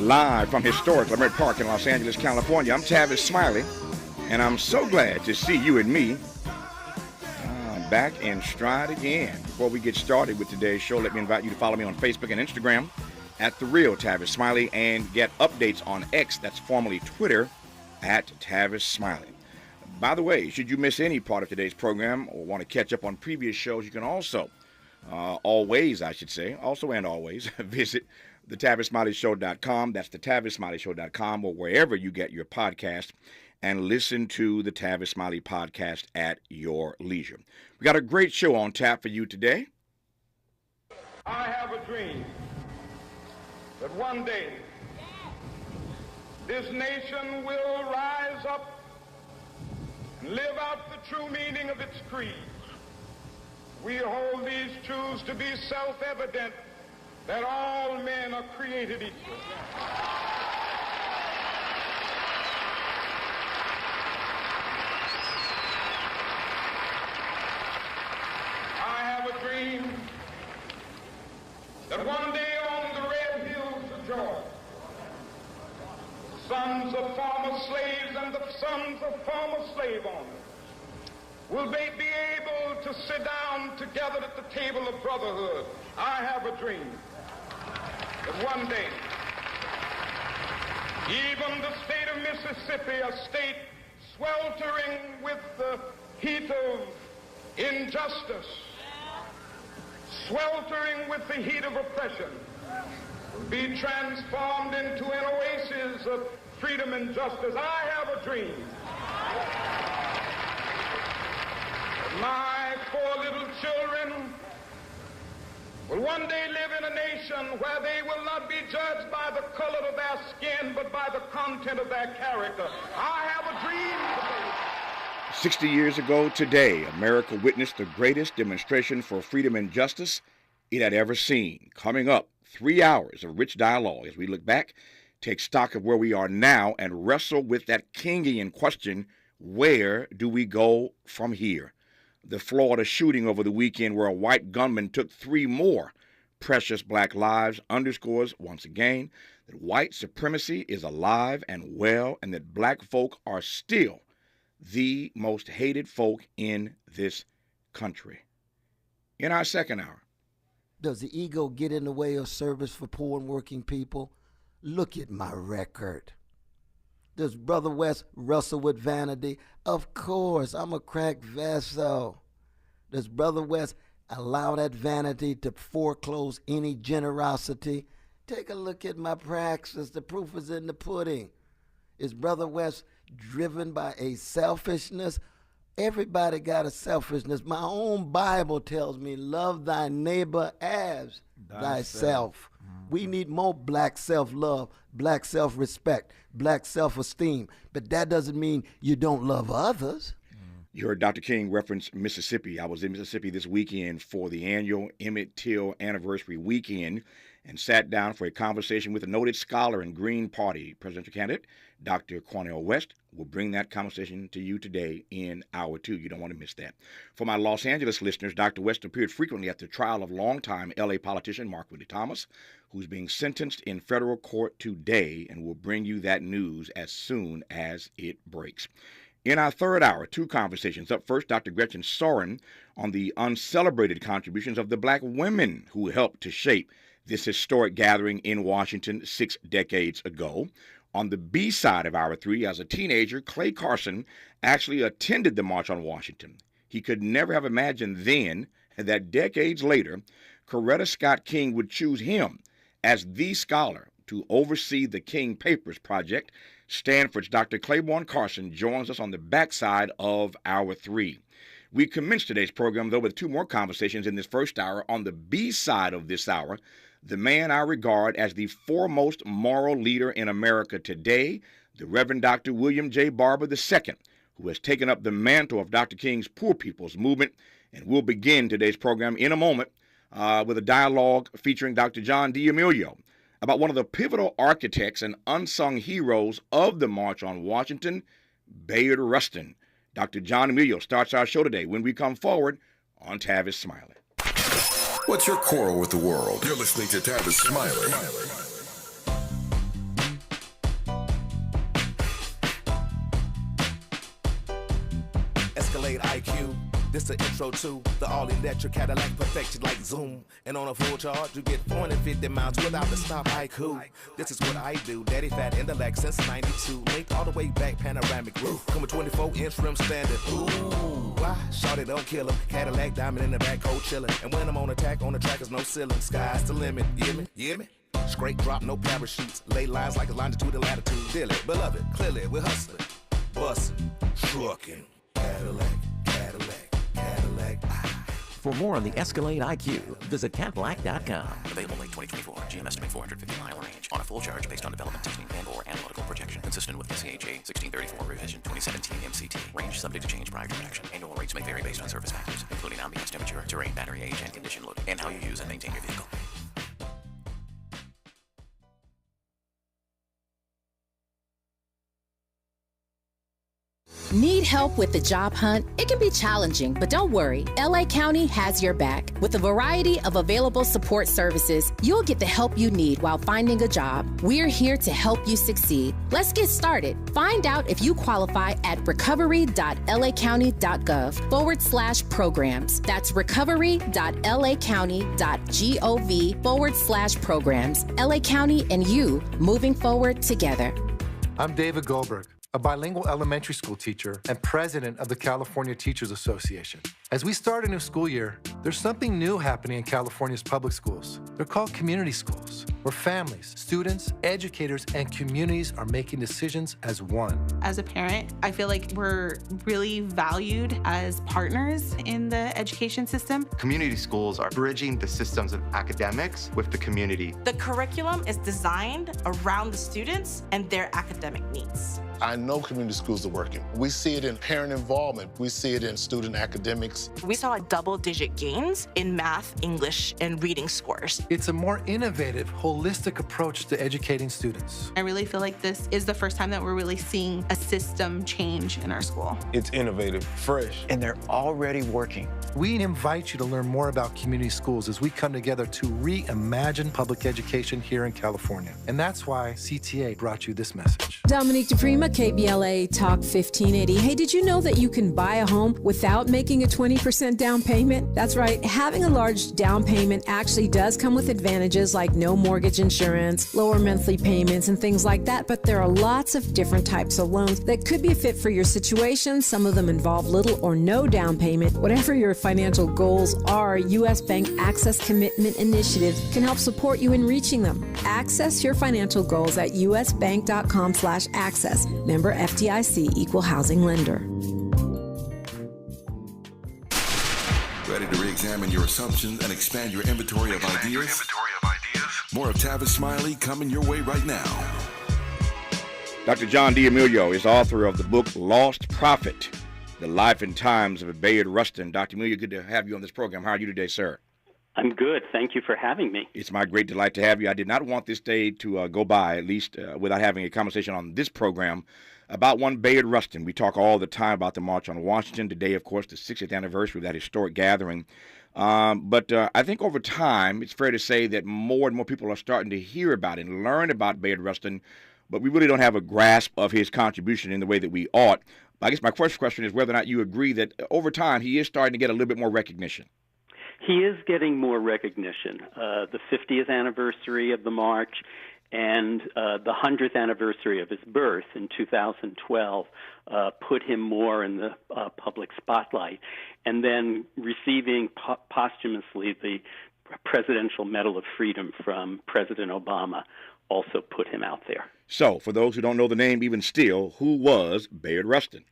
Live from historic Leimert Park in Los Angeles, California, I'm Tavis Smiley, and I'm so glad to see you and me back in stride again. Before we get started with today's show, let me invite you to follow me on Facebook and Instagram at The Real Tavis Smiley and get updates on X, that's formerly Twitter, at Tavis Smiley. By the way, should you miss any part of today's program or want to catch up on previous shows, you can also, always visit thetavisSmileyShow.com. That's thetavisSmileyShow.com or wherever you get your podcast, and listen to the Tavis Smiley podcast at your leisure. We got a great show on tap for you today. I have a dream that one day this nation will rise up and live out the true meaning of its creed. We hold these truths to be self-evident, that all men are created equal. I have a dream that one day on the red hills of Georgia, sons of former slaves and the sons of former slave owners will be able to sit down together at the table of brotherhood. I have a dream that one day, even the state of Mississippi, a state sweltering with the heat of injustice, sweltering with the heat of oppression, will be transformed into an oasis of freedom and justice. I have a dream. My four little children will one day live in a nation where they will not be judged by the color of their skin, but by the content of their character. I have a dream today. 60 years ago today, America witnessed the greatest demonstration for freedom and justice it had ever seen. Coming up, 3 hours of rich dialogue as we look back, take stock of where we are now, and wrestle with that Kingian question, where do we go from here? The Florida shooting over the weekend where a white gunman took 3 more precious black lives underscores once again that white supremacy is alive and well, and that black folk are still the most hated folk in this country. In our second hour, does the ego get in the way of service for poor and working people? Look at my record. Does Brother West wrestle with vanity? Of course, I'm a cracked vessel. Does Brother West allow that vanity to foreclose any generosity? Take a look at my praxis. The proof is in the pudding. Is Brother West driven by a selfishness? Everybody got a selfishness. My own Bible tells me, love thy neighbor as thyself. We need more black self-love, black self-respect, black self-esteem. But that doesn't mean you don't love others. You heard Dr. King reference Mississippi. I was in Mississippi this weekend for the annual Emmett Till anniversary weekend and sat down for a conversation with a noted scholar and Green Party presidential candidate, Dr. Cornel West. We'll bring that conversation to you today in hour 2. You don't want to miss that. For my Los Angeles listeners, Dr. West appeared frequently at the trial of longtime L.A. politician Mark Willie Thomas, who's being sentenced in federal court today, and we'll bring you that news as soon as it breaks. In our third hour, 2 conversations. Up first, Dr. Gretchen Soren on the uncelebrated contributions of the black women who helped to shape this historic gathering in Washington 6 decades ago. On the B side of hour 3, as a teenager, Clay Carson actually attended the March on Washington. He could never have imagined then that decades later, Coretta Scott King would choose him as the scholar to oversee the King Papers Project. Stanford's Dr. Claiborne Carson joins us on the backside of hour 3. We commence today's program, though, with 2 more conversations in this first hour. On the B side of this hour, the man I regard as the foremost moral leader in America today, the Reverend Dr. William J. Barber II, who has taken up the mantle of Dr. King's Poor People's Movement. And we'll begin today's program in a moment with a dialogue featuring Dr. John D'Amelio about one of the pivotal architects and unsung heroes of the March on Washington, Bayard Rustin. Dr. John D'Amelio starts our show today when we come forward on Tavis Smiley. What's your quarrel with the world? You're listening to Tavis Smiley. This the intro to the all-electric Cadillac, perfected like Zoom. And on a full charge, you get 450 miles without the stop. Haiku. This is what I do. Daddy fat intellect since 92. Linked all the way back, panoramic roof. Come with 24-inch rim standard. Ooh, why? Shawty don't kill him. Cadillac diamond in the back, cold chillin'. And when I'm on attack, on the track is no ceiling. Sky's the limit. You hear me? You hear me? Straight drop, no parachutes. Lay lines like a longitude and latitude. Deal it, beloved, clearly we're hustling. Bussin', truckin'. Cadillac, Cadillac, Cadillac. For more on the Escalade IQ, visit Cadillac.com. Available late 2024. GM estimate 450-mile range on a full charge based on development testing and/or analytical projection consistent with SCHA 1634 revision 2017 MCT. Range subject to change prior to production. Annual rates may vary based on service factors, including ambience temperature, terrain, battery age, and condition loading, and how you use and maintain your vehicle. Need help with the job hunt? It can be challenging, but don't worry. LA County has your back. With a variety of available support services, you'll get the help you need while finding a job. We're here to help you succeed. Let's get started. Find out if you qualify at recovery.lacounty.gov/programs. That's recovery.lacounty.gov/programs. LA County and you, moving forward together. I'm David Goldberg, a bilingual elementary school teacher and president of the California Teachers Association. As we start a new school year, there's something new happening in California's public schools. They're called community schools, where families, students, educators, and communities are making decisions as one. As a parent, I feel like we're really valued as partners in the education system. Community schools are bridging the systems of academics with the community. The curriculum is designed around the students and their academic needs. I know community schools are working. We see it in parent involvement. We see it in student academics. We saw double-digit gains in math, English, and reading scores. It's a more innovative, holistic approach to educating students. I really feel like this is the first time that we're really seeing a system change in our school. It's innovative, fresh. And they're already working. We invite you to learn more about community schools as we come together to reimagine public education here in California. And that's why CTA brought you this message. Dominique DePrima, KBLA Talk 1580. Hey, did you know that you can buy a home without making a 20% down payment? That's right. Having a large down payment actually does come with advantages like no mortgage insurance, lower monthly payments, and things like that. But there are lots of different types of loans that could be a fit for your situation. Some of them involve little or no down payment. Whatever your financial goals are, U.S. Bank Access Commitment Initiatives can help support you in reaching them. Access your financial goals at usbank.com/access. Member FDIC, Equal Housing Lender. Ready to re-examine your assumptions and expand your inventory of ideas? More of Tavis Smiley coming your way right now. Dr. John D'Amelio is author of the book Lost Prophet, The Life and Times of Bayard Rustin. Dr. D'Amelio, good to have you on this program. How are you today, sir? I'm good. Thank you for having me. It's my great delight to have you. I did not want this day to go by, at least without having a conversation on this program about one Bayard Rustin. We talk all the time about the March on Washington. Today, of course, the 60th anniversary of that historic gathering. But I think over time, it's fair to say that more and more people are starting to hear about and learn about Bayard Rustin, but we really don't have a grasp of his contribution in the way that we ought. I guess my first question is whether or not you agree that over time he is starting to get a little bit more recognition. He is getting more recognition. The 50th anniversary of the march and the 100th anniversary of his birth in 2012 put him more in the public spotlight. And then receiving posthumously the Presidential Medal of Freedom from President Obama also put him out there. So, for those who don't know the name even still, who was Bayard Rustin?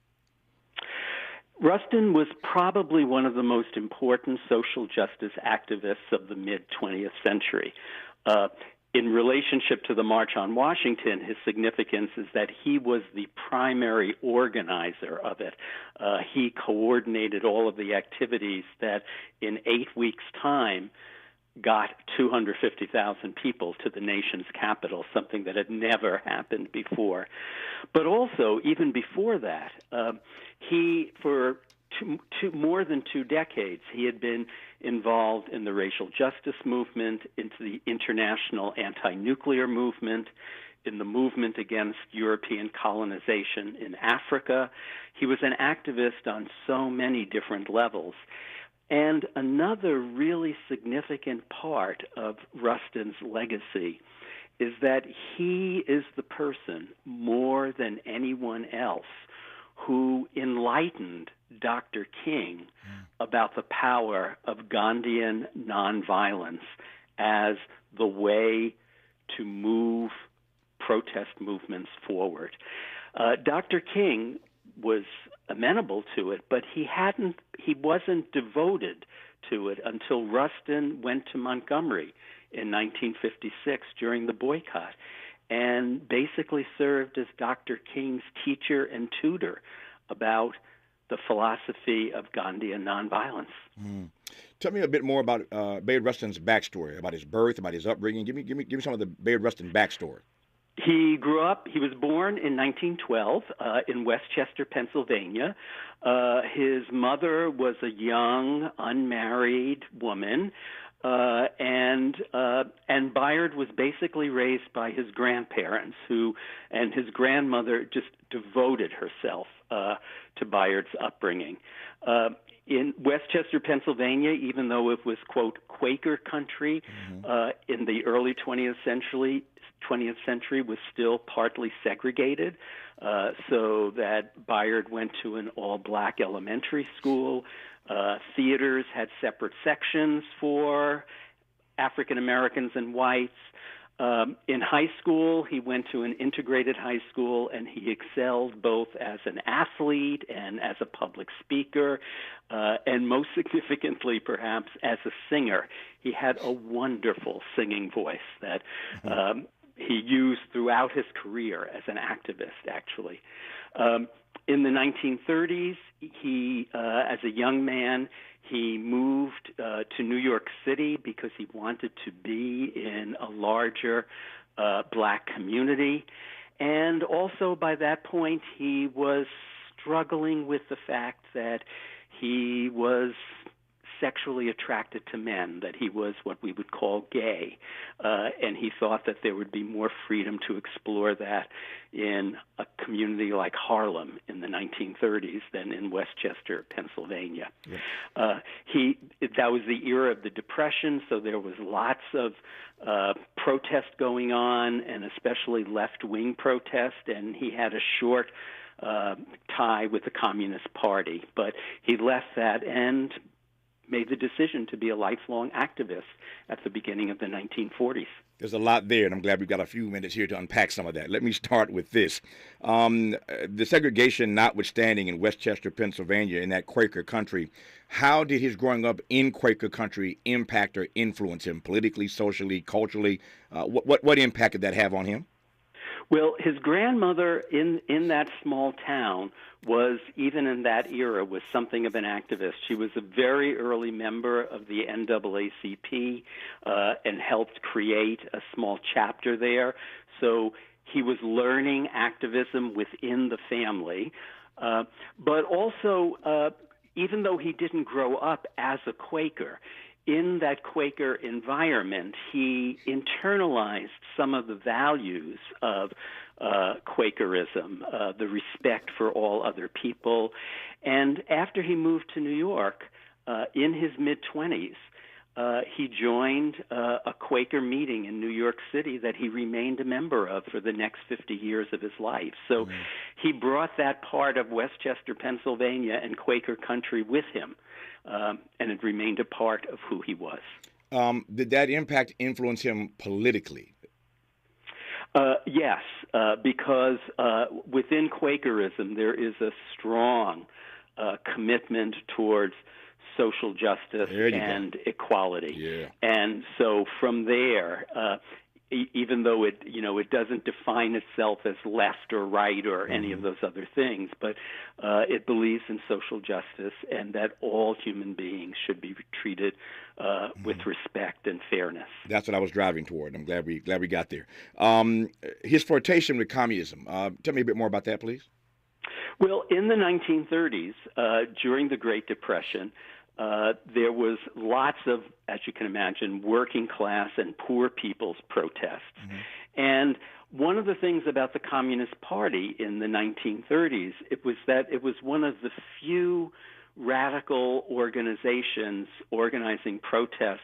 Rustin was probably one of the most important social justice activists of the mid-20th century. In relationship to the March on Washington, his significance is that he was the primary organizer of it. He coordinated all of the activities that in 8 weeks' time got 250,000 people to the nation's capital, something that had never happened before. But also, even before that, he, for more than 2 decades, he had been involved in the racial justice movement, into the international anti-nuclear movement, in the movement against European colonization in Africa. He was an activist on so many different levels. And another really significant part of Rustin's legacy is that he is the person, more than anyone else, who enlightened Dr. King about the power of Gandhian nonviolence as the way to move protest movements forward. Dr. King was amenable to it, but he wasn't devoted to it until Rustin went to Montgomery in 1956 during the boycott and basically served as Dr. King's teacher and tutor about the philosophy of Gandhian nonviolence. Tell me a bit more about Bayard Rustin's backstory, about his birth, about his upbringing. Give me some of the Bayard Rustin backstory. He was born in 1912 in Westchester, Pennsylvania. His mother was a young, unmarried woman, and Bayard was basically raised by his grandparents, and his grandmother just devoted herself to Bayard's upbringing. In Westchester, Pennsylvania, even though it was, quote, Quaker country in the early 20th century was still partly segregated, so that Bayard went to an all-black elementary school. Theaters had separate sections for African Americans and whites. In high school, he went to an integrated high school, and he excelled both as an athlete and as a public speaker, and most significantly, perhaps, as a singer. He had a wonderful singing voice that he used throughout his career as an activist, actually. In the 1930s, as a young man, he moved to New York City because he wanted to be in a larger black community. And also by that point, he was struggling with the fact that he was sexually attracted to men, that he was what we would call gay. And he thought that there would be more freedom to explore that in a community like Harlem in the 1930s than in Westchester, Pennsylvania. Yeah. That was the era of the Depression, so there was lots of protest going on, and especially left-wing protest, and he had a short tie with the Communist Party. But he left that and made the decision to be a lifelong activist at the beginning of the 1940s. There's a lot there, and I'm glad we've got a few minutes here to unpack some of that. Let me start with this. The segregation notwithstanding in Westchester, Pennsylvania, in that Quaker country, how did his growing up in Quaker country impact or influence him politically, socially, culturally? What impact did that have on him? Well, his grandmother in that small town was, even in that era, was something of an activist. She was a very early member of the NAACP and helped create a small chapter there. So he was learning activism within the family. But also, even though he didn't grow up as a Quaker, in that Quaker environment, he internalized some of the values of Quakerism, the respect for all other people. And after he moved to New York, in his mid-20s, he joined a Quaker meeting in New York City that he remained a member of for the next 50 years of his life. So he brought that part of Westchester, Pennsylvania, and Quaker country with him. And it remained a part of who he was. Did that impact influence him politically? Yes, because within Quakerism there is a strong commitment towards social justice and equality. Yeah. And so from there, even though it doesn't define itself as left or right or any of those other things, but it believes in social justice and that all human beings should be treated with respect and fairness. That's what I was driving toward. I'm glad we got there. His flirtation with communism. Tell me a bit more about that, please. Well, in the 1930s, during the Great Depression, there was lots of, as you can imagine, working class and poor people's protests. And one of the things about the Communist Party in the 1930s, it was that it was one of the few radical organizations organizing protests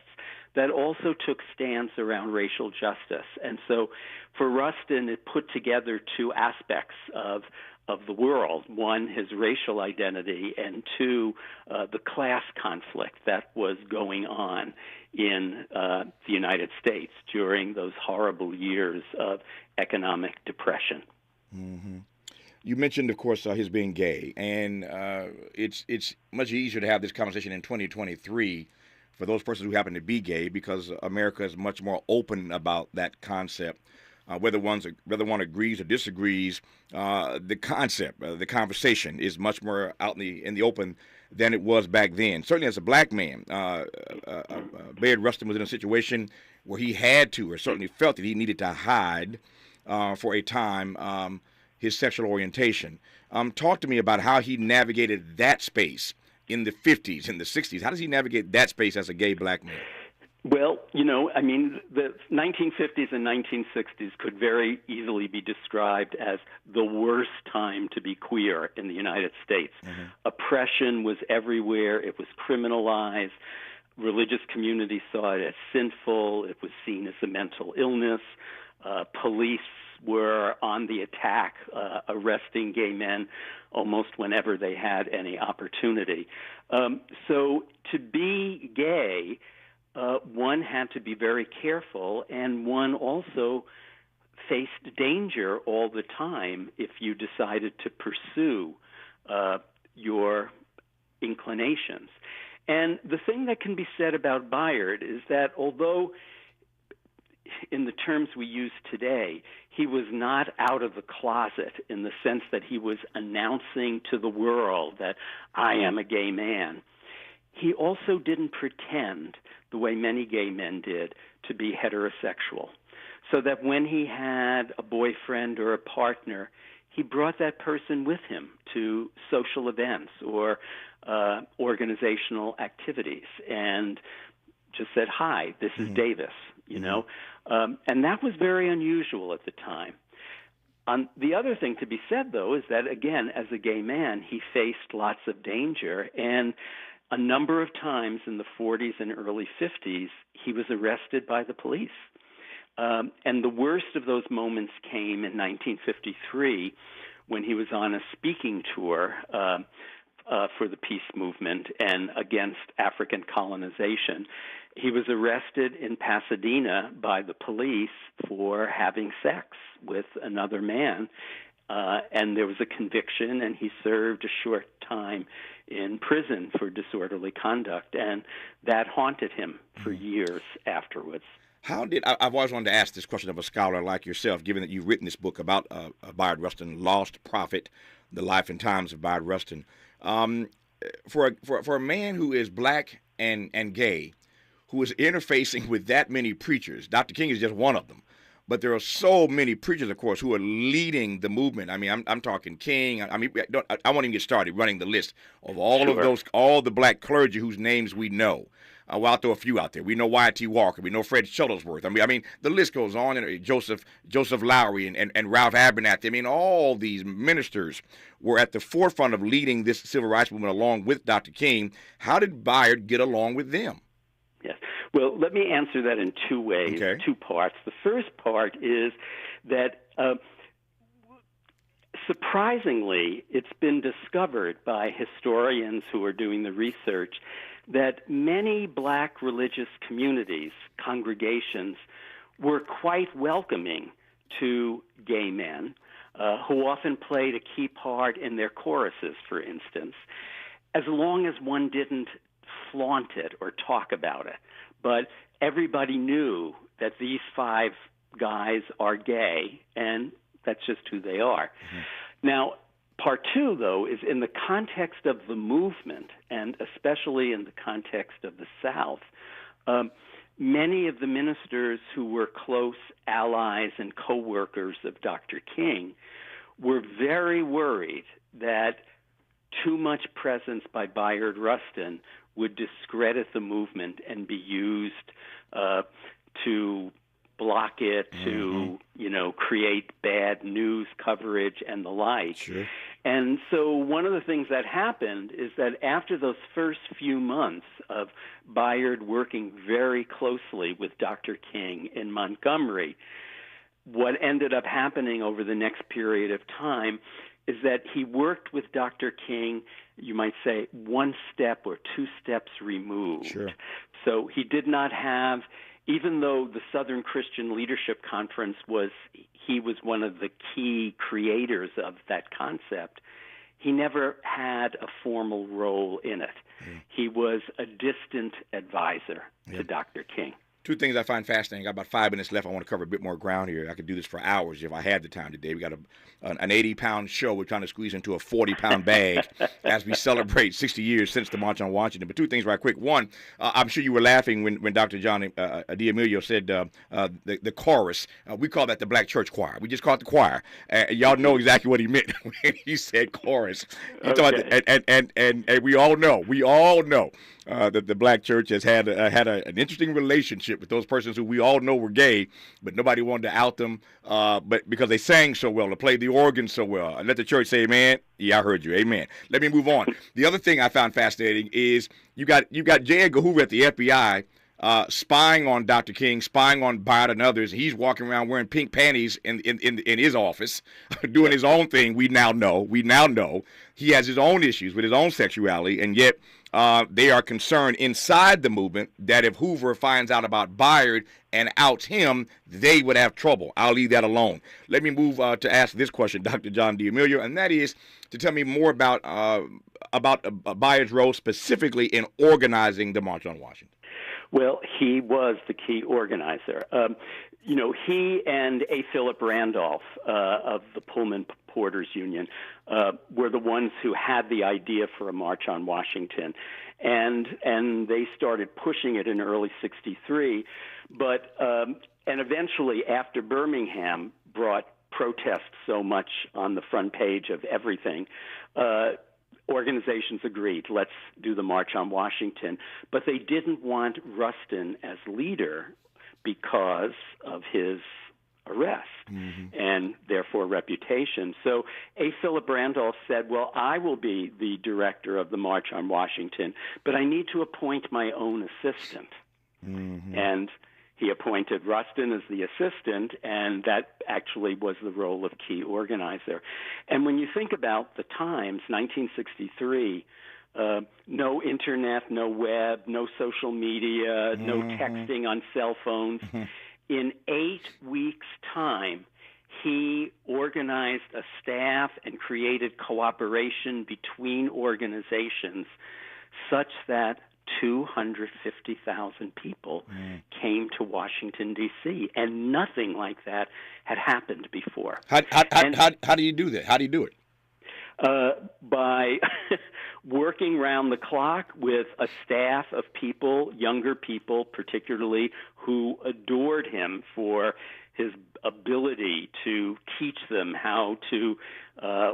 that also took stands around racial justice. And so for Rustin, it put together two aspects of the world. One, his racial identity, and two, the class conflict that was going on in the United States during those horrible years of economic depression. Mm-hmm. You mentioned, of course, his being gay, and it's much easier to have this conversation in 2023 for those persons who happen to be gay, because America is much more open about that concept. Whether one agrees or disagrees, the concept, the conversation is much more out in the open than it was back then. Certainly, as a black man, Bayard Rustin was in a situation where he had to, or certainly felt that he needed to hide for a time his sexual orientation. Talk to me about how he navigated that space in the 50s and the 60s. How does he navigate that space as a gay black man? Well, the 1950s and 1960s could very easily be described as the worst time to be queer in the United States. Mm-hmm. Oppression was everywhere. It was criminalized. Religious communities saw it as sinful. It was seen as a mental illness. Police were on the attack, arresting gay men almost whenever they had any opportunity. So to be gay, one had to be very careful, and one also faced danger all the time if you decided to pursue your inclinations. And the thing that can be said about Bayard is that although in the terms we use today, he was not out of the closet in the sense that he was announcing to the world that I am a gay man, he also didn't pretend, the way many gay men did, to be heterosexual. So that when he had a boyfriend or a partner, he brought that person with him to social events or organizational activities and just said, hi, this is Davis, and that was very unusual at the time. The other thing to be said, though, is that, again, as a gay man, he faced lots of danger, and a number of times in the 40s and early 50s, he was arrested by the police. And the worst of those moments came in 1953 when he was on a speaking tour for the peace movement and against African colonization. He was arrested in Pasadena by the police for having sex with another man, and there was a conviction, and he served a short time in prison for disorderly conduct, and that haunted him for years afterwards. I've always wanted to ask this question of a scholar like yourself, given that you've written this book about Bayard Rustin, Lost Prophet, The Life and Times of Bayard Rustin. For a man who is black and gay, who is interfacing with that many preachers, Dr. King is just one of them, but there are so many preachers, of course, who are leading the movement. I mean, I'm talking King. I won't even get started running the list of all the black clergy whose names we know. Well, I'll throw a few out there. We know Y.T. Walker. We know Fred Shuttlesworth. I mean, the list goes on. And Joseph Lowry and Ralph Abernathy. I mean, all these ministers were at the forefront of leading this civil rights movement along with Dr. King. How did Bayard get along with them? Yes. Well, let me answer that in two ways, two parts. The first part is that surprisingly, it's been discovered by historians who are doing the research that many black religious communities, congregations, were quite welcoming to gay men, who often played a key part in their choruses, for instance, as long as one didn't flaunt it or talk about it. But everybody knew that these 5 guys are gay, and that's just who they are. Mm-hmm. Now, part 2, though, is in the context of the movement, and especially in the context of the South, many of the ministers who were close allies and co-workers of Dr. King were very worried that too much presence by Bayard Rustin would discredit the movement and be used to block it, to, create bad news coverage and the like. Sure. And so one of the things that happened is that after those first few months of Bayard working very closely with Dr. King in Montgomery, what ended up happening over the next period of time is that he worked with Dr. King, you might say, one step or two steps removed. Sure. So he did not have, even though the Southern Christian Leadership Conference he was one of the key creators of that concept, he never had a formal role in it. He was a distant advisor to Dr. King. Two things I find fascinating. I got about 5 minutes left. I want to cover a bit more ground here. I could do this for hours if I had the time today. We got an 80-pound show we're trying to squeeze into a 40-pound bag as we celebrate 60 years since the March on Washington. But two things right quick. One, I'm sure you were laughing when Dr. John D'Amelio said the chorus. We call that the Black Church Choir. We just call it the choir. Y'all know exactly what he meant when he said chorus. Okay. And we all know that the Black Church has had an interesting relationship with those persons who we all know were gay, but nobody wanted to out them, but because they sang so well or played the organ so well. Let the church say amen. Yeah, I heard you. Amen. Let me move on. The other thing I found fascinating is you got J. Edgar Hoover at the FBI spying on Dr. King, spying on Bayard and others. He's walking around wearing pink panties in his office, doing his own thing. We now know he has his own issues with his own sexuality, and yet they are concerned inside the movement that if Hoover finds out about Bayard and outs him, they would have trouble. I'll leave that alone. Let me move to ask this question, Dr. John D'Amelio, and that is to tell me more about Bayard's role specifically in organizing the March on Washington. Well, he was the key organizer. He and A. Philip Randolph of the Pullman Porters Union were the ones who had the idea for a March on Washington, and they started pushing it in early '63. But and eventually, after Birmingham brought protests so much on the front page of everything, organizations agreed, let's do the March on Washington. But they didn't want Rustin as leader because of his arrest and therefore reputation. So A. Philip Randolph said, well, I will be the director of the March on Washington, but I need to appoint my own assistant. And he appointed Rustin as the assistant, and that actually was the role of key organizer. And when you think about the times, 1963, no internet, no web, no social media, no texting on cell phones. In 8 weeks' time, he organized a staff and created cooperation between organizations such that 250,000 people came to Washington, D.C., and nothing like that had happened before. How do you do that? How do you do it? By working round the clock with a staff of people, younger people particularly, who adored him for his ability to teach them how to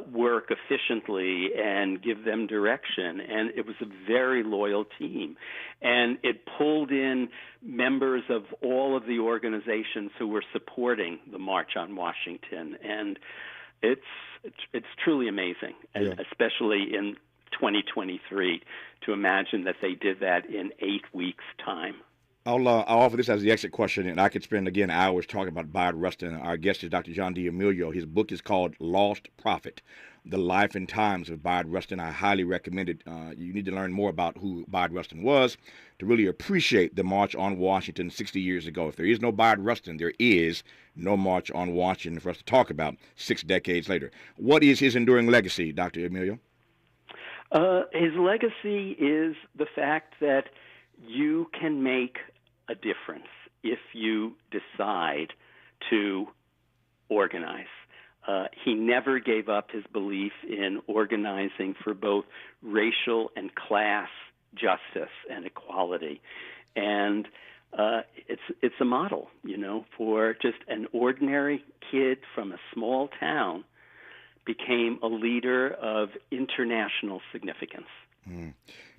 work efficiently and give them direction. And it was a very loyal team. And it pulled in members of all of the organizations who were supporting the March on Washington. And it's truly amazing, especially in 2023, to imagine that they did that in 8 weeks' time. I'll offer this as the exit question, and I could spend, again, hours talking about Bayard Rustin. Our guest is Dr. John D'Amelio. His book is called Lost Prophet, The Life and Times of Bayard Rustin. I highly recommend it. You need to learn more about who Bayard Rustin was to really appreciate the March on Washington 60 years ago. If there is no Bayard Rustin, there is no March on Washington for us to talk about 6 decades later. What is his enduring legacy, Dr. D'Amelio? His legacy is the fact that you can make a difference if you decide to organize. He never gave up his belief in organizing for both racial and class justice and equality. And it's a model, for just an ordinary kid from a small town became a leader of international significance.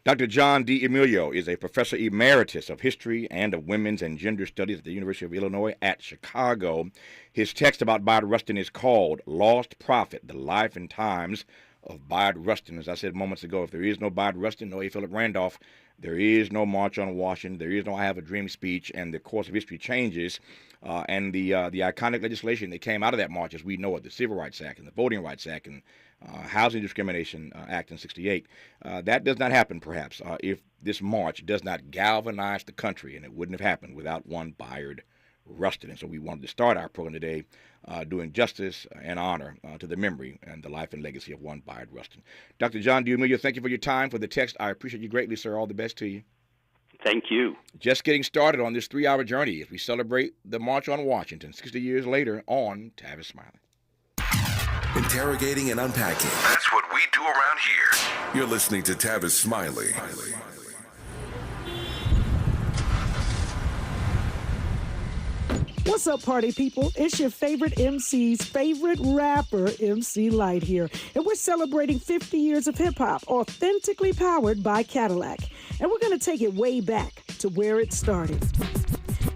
Dr. John D. Emilio is a professor emeritus of history and of women's and gender studies at the University of Illinois at Chicago. His text about Bayard Rustin is called Lost Prophet, The Life and Times of Bayard Rustin. As I said moments ago, if there is no Bayard Rustin, no A. Philip Randolph, there is no March on Washington, there is no I Have a Dream speech, and the course of history changes. And the iconic legislation that came out of that march, as we know it, the Civil Rights Act and the Voting Rights Act and Housing Discrimination Act in '68, that does not happen, perhaps, if this march does not galvanize the country, and it wouldn't have happened without one Bayard Rustin. And so we wanted to start our program today doing justice and honor to the memory and the life and legacy of one Bayard Rustin. Dr. John D. Emilio, thank you for your time, for the text. I appreciate you greatly, sir. All the best to you. Thank you. Just getting started on this 3-hour journey as we celebrate the March on Washington 60 years later on Tavis Smiley. Interrogating and unpacking. That's what we do around here. You're listening to Tavis Smiley. What's up, party people? It's your favorite MC's favorite rapper, MC Light here. And we're celebrating 50 years of hip-hop, authentically powered by Cadillac. And we're going to take it way back to where it started.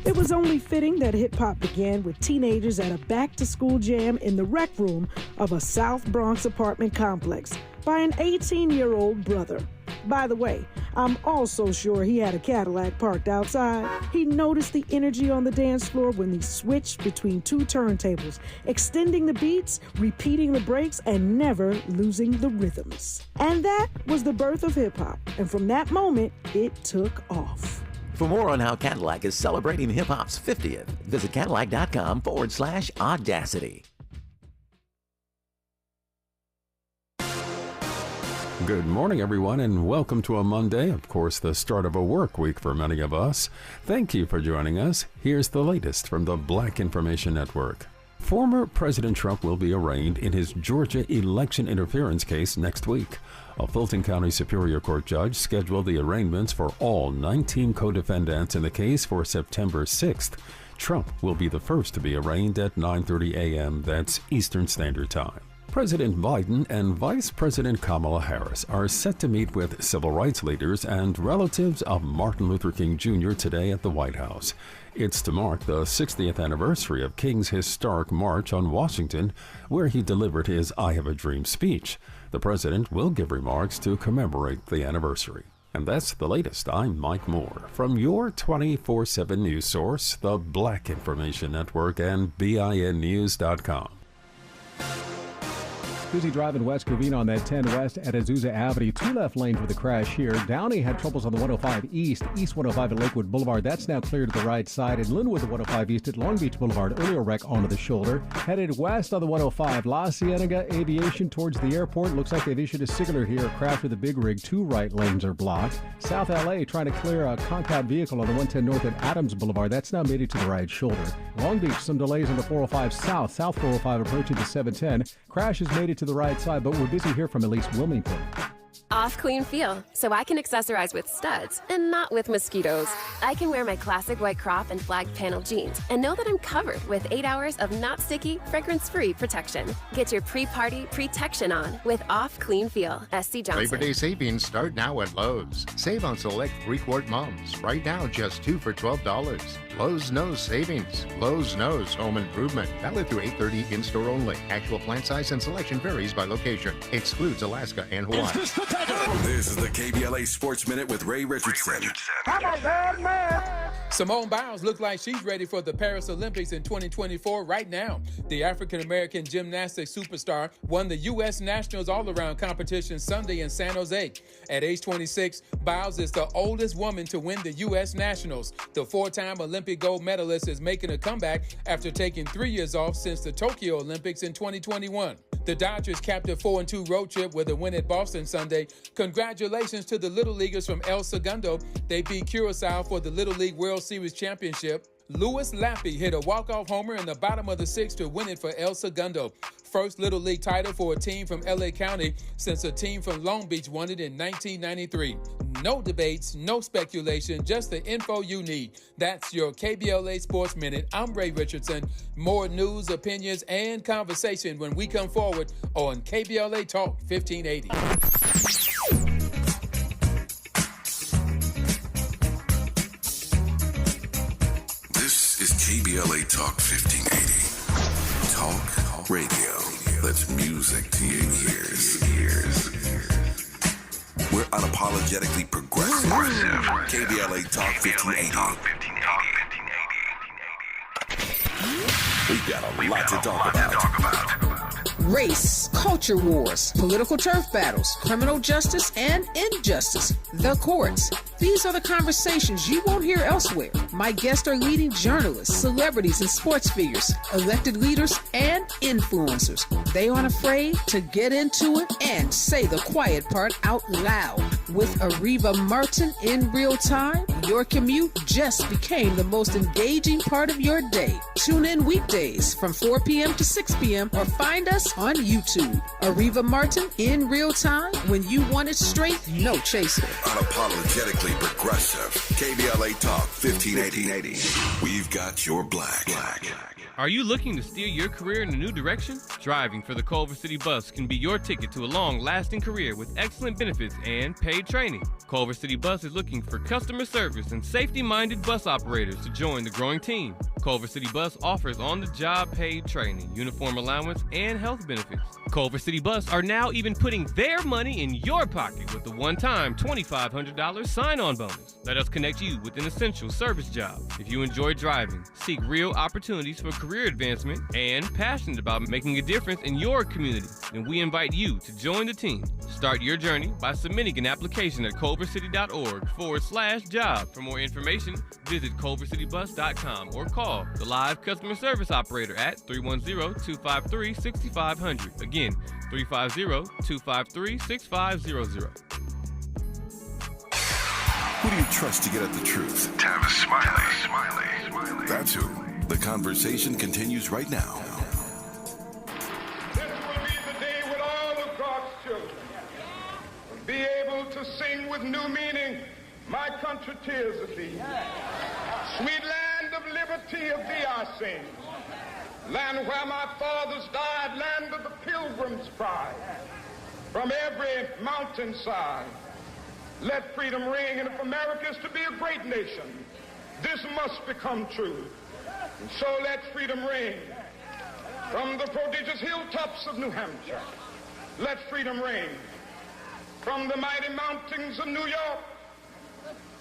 It was only fitting that hip-hop began with teenagers at a back-to-school jam in the rec room of a South Bronx apartment complex by an 18-year-old brother. By the way, I'm also sure he had a Cadillac parked outside. He noticed the energy on the dance floor when he switched between two turntables, extending the beats, repeating the breaks, and never losing the rhythms. And that was the birth of hip-hop. And from that moment, it took off. For more on how Cadillac is celebrating hip-hop's 50th, visit Cadillac.com/audacity. Good morning, everyone, and welcome to a Monday, of course, the start of a work week for many of us. Thank you for joining us. Here's the latest from the Black Information Network. Former President Trump will be arraigned in his Georgia election interference case next week. A Fulton County Superior Court judge scheduled the arraignments for all 19 co-defendants in the case for September 6th. Trump will be the first to be arraigned at 9:30 a.m. That's Eastern Standard Time. President Biden and Vice President Kamala Harris are set to meet with civil rights leaders and relatives of Martin Luther King Jr. today at the White House. It's to mark the 60th anniversary of King's historic March on Washington, where he delivered his I Have a Dream speech. The president will give remarks to commemorate the anniversary. And that's the latest. I'm Mike Moore from your 24/7 news source, the Black Information Network and BINnews.com. Busy driving West Covina on that 10 West at Azusa Avenue. 2 left lanes for the crash here. Downey had troubles on the 105 East 105 at Lakewood Boulevard. That's now clear to the right side. And Linwood, the 105 East at Long Beach Boulevard. Earlier wreck onto the shoulder. Headed west on the 105. La Cienega Aviation towards the airport. Looks like they've issued a signaler here. A crash with a big rig. 2 right lanes are blocked. South LA trying to clear a contact vehicle on the 110 North at Adams Boulevard. That's now made it to the right shoulder. Long Beach, some delays on the 405 South. South 405 approaching the 710. Crash has made it to the right side, but we're busy here from Elise Wilmington. Off clean feel, so I can accessorize with studs and not with mosquitoes. I can wear my classic white crop and flag panel jeans and know that I'm covered with 8 hours of not sticky, fragrance-free protection. Get your pre-party protection on with Off Clean Feel. SC Johnson. Labor Day savings start now at Lowe's. Save on select 3-quart mums. Right now, just 2 for $12. Lowe's knows savings. Lowe's knows home improvement. Valid through 8:30 in-store only. Actual plant size and selection varies by location. Excludes Alaska and Hawaii. This is the KBLA Sports Minute with Ray Richardson. I'm a bad man. Simone Biles looks like she's ready for the Paris Olympics in 2024 right now. The African-American gymnastics superstar won the U.S. Nationals all-around competition Sunday in San Jose. At age 26, Biles is the oldest woman to win the U.S. Nationals. The 4-time Olympic gold medalist is making a comeback after taking 3 years off since the Tokyo Olympics in 2021. The Dodgers capped a 4-2 road trip with a win at Boston Sunday. Congratulations to the Little Leaguers from El Segundo. They beat Curacao for the Little League World Series championship. Louis Lappy hit a walk-off homer in the bottom of the 6th to win it for El Segundo. First Little League title for a team from L.A. County since a team from Long Beach won it in 1993. No debates, no speculation, just the info you need. That's your KBLA Sports Minute. I'm Ray Richardson. More news, opinions, and conversation when we come forward on KBLA Talk 1580. KBLA Talk 1580. Talk radio. That's music to your ears. We're unapologetically progressive. KBLA Talk 1580. We've got a lot to talk about. Race, culture wars, political turf battles, criminal justice, and injustice. The courts. These are the conversations you won't hear elsewhere. My guests are leading journalists, celebrities, and sports figures, elected leaders, and influencers. They aren't afraid to get into it and say the quiet part out loud. With Areva Martin in real time, your commute just became the most engaging part of your day. Tune in weekdays from 4 p.m. to 6 p.m. or find us on YouTube. Areva Martin in real time, when you want it straight, no chaser. Unapologetically progressive. KBLA Talk 1580. We've got your black. Are you looking to steer your career in a new direction? Driving for the Culver City Bus can be your ticket to a long-lasting career with excellent benefits and paid training. Culver City Bus is looking for customer service and safety-minded bus operators to join the growing team. Culver City Bus offers on-the-job paid training, uniform allowance, and health benefits. Culver City Bus are now even putting their money in your pocket with a one-time $2,500 sign-on bonus. Let us connect you with an essential service job. If you enjoy driving, seek real opportunities for career advancement, and passionate about making a difference in your community, then we invite you to join the team. Start your journey by submitting an application at culvercity.org/job. For more information, visit culvercitybus.com or call the live customer service operator at 310-253-6500. Again, 350-253-6500. Who do you trust to get at the truth? Tavis Smiley. That's who. The conversation continues right now. This will be the day when all of God's children will be able to sing with new meaning, my country tears of thee. Sweet land of liberty, of thee I sing. Land where my fathers died, land of the pilgrim's pride. From every mountainside, let freedom ring. And if America is to be a great nation, this must become true. And so let freedom ring. From the prodigious hilltops of New Hampshire, let freedom ring. From the mighty mountains of New York,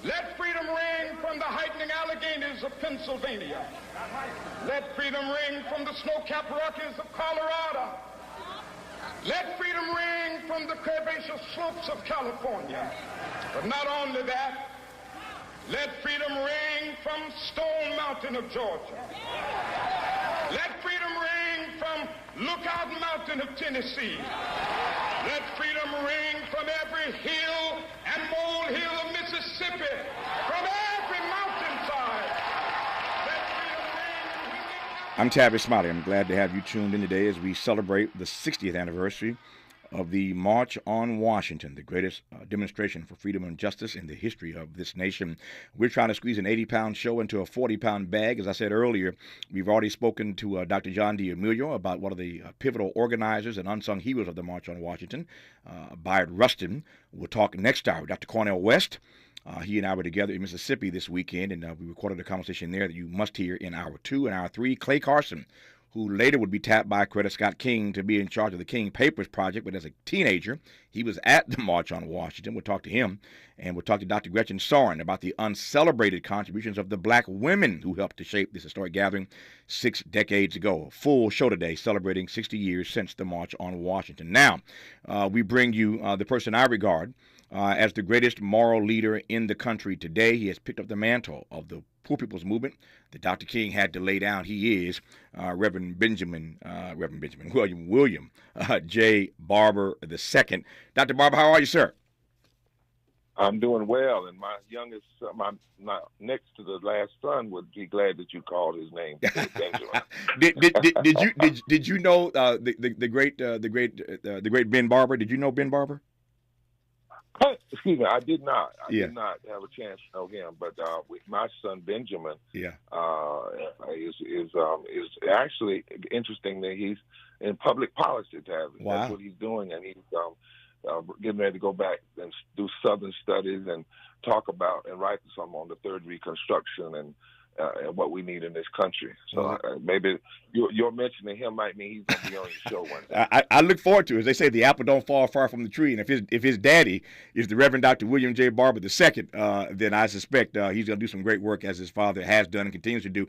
let freedom ring. From the heightening Alleghenies of Pennsylvania, let freedom ring. From the snow-capped Rockies of Colorado, let freedom ring. From the curvaceous slopes of California. But not only that, let freedom ring from Stone Mountain of Georgia. Let freedom ring from Lookout Mountain of Tennessee. Let freedom ring from every hill and molehill of Mississippi, from every mountainside. Let freedom ring. I'm Tavis Smiley. I'm glad to have you tuned in today as we celebrate the 60th anniversary of the March on Washington, the greatest demonstration for freedom and justice in the history of this nation. We're trying to squeeze an 80-pound show into a 40-pound bag. As I said earlier, we've already spoken to Dr. John D'Amelio about one of the pivotal organizers and unsung heroes of the March on Washington, Bayard Rustin. We'll talk next hour with Dr. Cornel West. He and I were together in Mississippi this weekend, and we recorded a conversation there that you must hear in Hour 2 and Hour 3. Clay Carson, who later would be tapped by Coretta Scott King to be in charge of the King Papers Project, but as a teenager, he was at the March on Washington. We'll talk to him, and we'll talk to Dr. Gretchen Soren about the uncelebrated contributions of the black women who helped to shape this historic gathering 6 decades ago. A full show today celebrating 60 years since the March on Washington. Now, we bring you the person I regard as the greatest moral leader in the country today. He has picked up the mantle of the Poor People's Movement that Dr. King had to lay down. He is Reverend William J. Barber II. Dr. Barber, how are you, sir? I'm doing well, and my youngest, my next to the last son, would be glad that you called his name Benjamin. Did you know the great Ben Barber? Did you know Ben Barber? Excuse me, I did not. I did not have a chance to know him, but my son Benjamin, is actually interesting that he's in public policy. Wow. That's what he's doing, and he's getting ready to go back and do Southern studies and talk about and write some on the Third Reconstruction and what we need in this country. So maybe your mentioning him might mean he's going to be on your show one day. I look forward to it. As they say, the apple don't fall far from the tree. And if his daddy is the Reverend Dr. William J. Barber II, then I suspect he's going to do some great work as his father has done and continues to do.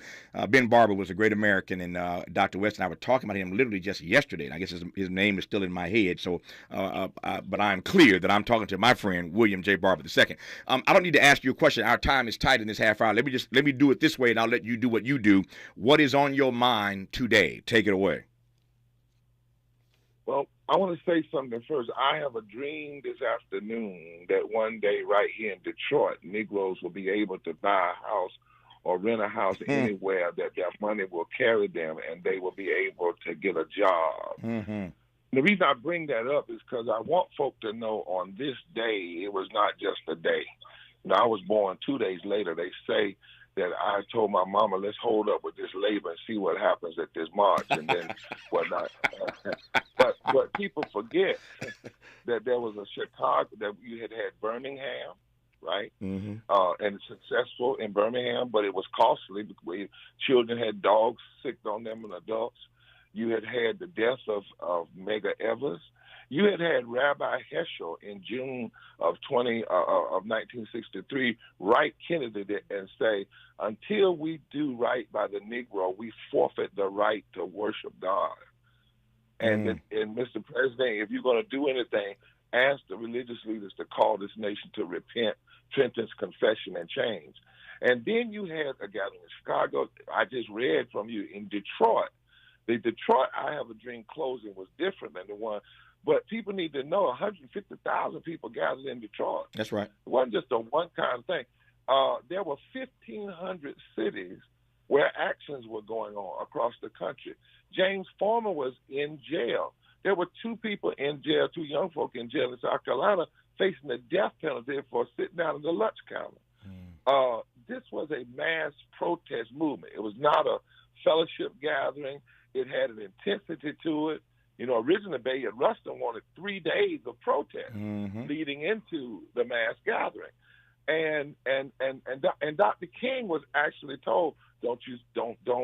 Ben Barber was a great American, and Dr. West and I were talking about him literally just yesterday. And I guess his name is still in my head. So, but I'm clear that I'm talking to my friend William J. Barber II. I don't need to ask you a question. Our time is tight in this half hour. Let me do it this way, and I'll let you do what you do. What is on your mind today? Take it away. Well, I want to say something first. I have a dream this afternoon that one day right here in Detroit, Negroes will be able to buy a house or rent a house anywhere that their money will carry them, and they will be able to get a job. Mm-hmm. The reason I bring that up is because I want folk to know on this day, it was not just a day. I was born 2 days later. They say that I told my mama, let's hold up with this labor and see what happens at this march, and then whatnot. But people forget that there was a Chicago, that you had Birmingham, right? Mm-hmm. And successful in Birmingham, but it was costly because children had dogs sick on them and adults. You had the death of Medgar Evers. You had Rabbi Heschel in June of 1963 write Kennedy and say, until we do right by the Negro, we forfeit the right to worship God. And Mr. President, if you're going to do anything, ask the religious leaders to call this nation to repentance, confession, and change. And then you had a gathering in Chicago. I just read from you in Detroit. The Detroit I Have a Dream closing was different than the one. But people need to know 150,000 people gathered in Detroit. That's right. It wasn't just a one-time thing. There were 1,500 cities where actions were going on across the country. James Farmer was in jail. There were 2 people in jail, 2 young folk in jail in South Carolina facing the death penalty for sitting down at the lunch counter. This was a mass protest movement. It was not a fellowship gathering. It had an intensity to it. Originally Bayard Rustin wanted 3 days of protest leading into the mass gathering, and Dr. King was actually told, don't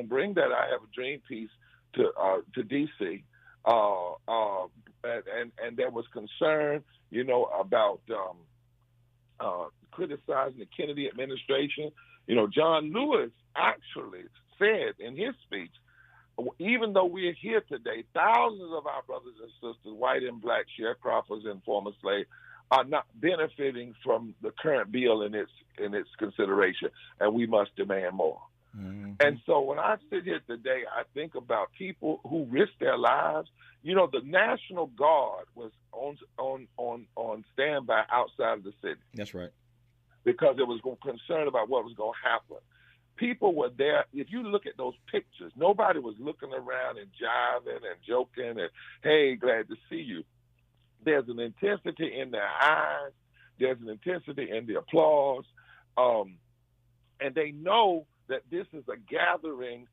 bring that I Have a Dream piece to D.C. And there was concern, about criticizing the Kennedy administration. John Lewis actually said in his speech, even though we are here today, thousands of our brothers and sisters, white and black, sharecroppers and former slaves, are not benefiting from the current bill in its consideration, and we must demand more. Mm-hmm. And so when I sit here today, I think about people who risk their lives. The National Guard was on standby outside of the city. That's right. Because it was concerned about what was going to happen. People were there. If you look at those pictures, nobody was looking around and jiving and joking and, hey, glad to see you. There's an intensity in their eyes. There's an intensity in the applause. And they know that this is a gathering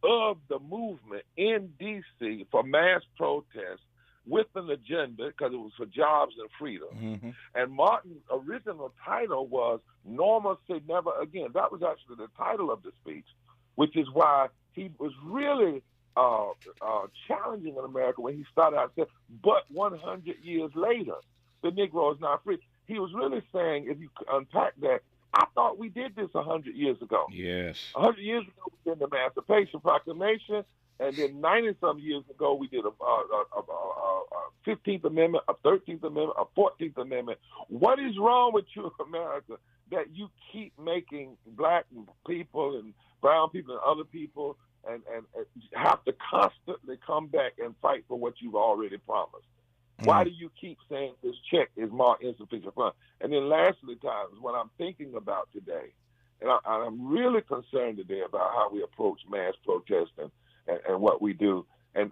of the movement in D.C. for mass protest with an agenda, because it was for jobs and freedom. Mm-hmm. And Martin's original title was Normalcy Never Again. That was actually the title of the speech, which is why he was really challenging in America when he started out saying, but 100 years later, the Negro is not free. He was really saying, if you unpack that, I thought we did this 100 years ago. Yes. 100 years ago, we did the Emancipation Proclamation, and then 90-some years ago, we did a 15th Amendment, a 13th Amendment, a 14th Amendment. What is wrong with you, America, that you keep making black people and brown people and other people and have to constantly come back and fight for what you've already promised? Why do you keep saying this check is marked insufficient funds? And then lastly, Tavis, what I'm thinking about today, and I'm really concerned today about how we approach mass protesting and what we do, and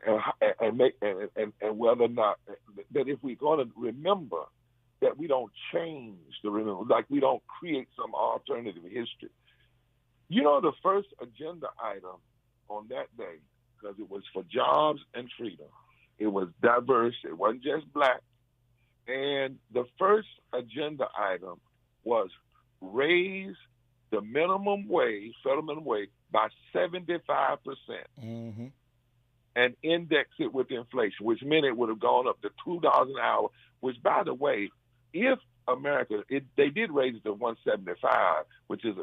whether or not that if we're going to remember that we don't change the remember, like we don't create some alternative history. The first agenda item on that day, because it was for jobs and freedom. It was diverse. It wasn't just black. And the first agenda item was raise the minimum wage, federal minimum wage, by 75%, and index it with inflation, which meant it would have gone up to $2 an hour. Which, by the way, if America, they did raise it to $1.75, which is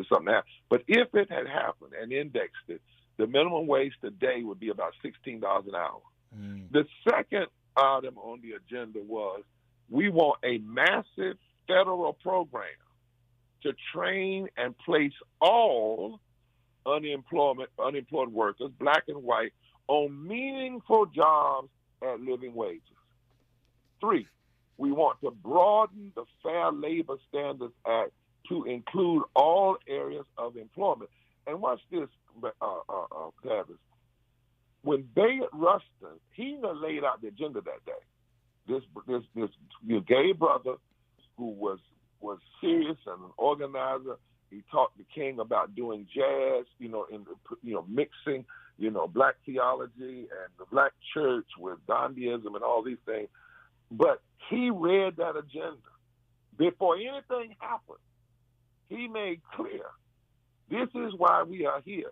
something else. But if it had happened and indexed it, the minimum wage today would be about $16 an hour. The second item on the agenda was we want a massive federal program to train and place all unemployed workers, black and white, on meaningful jobs at living wages. 3, we want to broaden the Fair Labor Standards Act to include all areas of employment. And watch this, Tavis. When Bayard Rustin, he laid out the agenda that day. This gay brother who was serious and an organizer. He talked to King about doing jazz, mixing, black theology and the black church with Gandhiism and all these things. But he read that agenda. Before anything happened, he made clear, this is why we are here.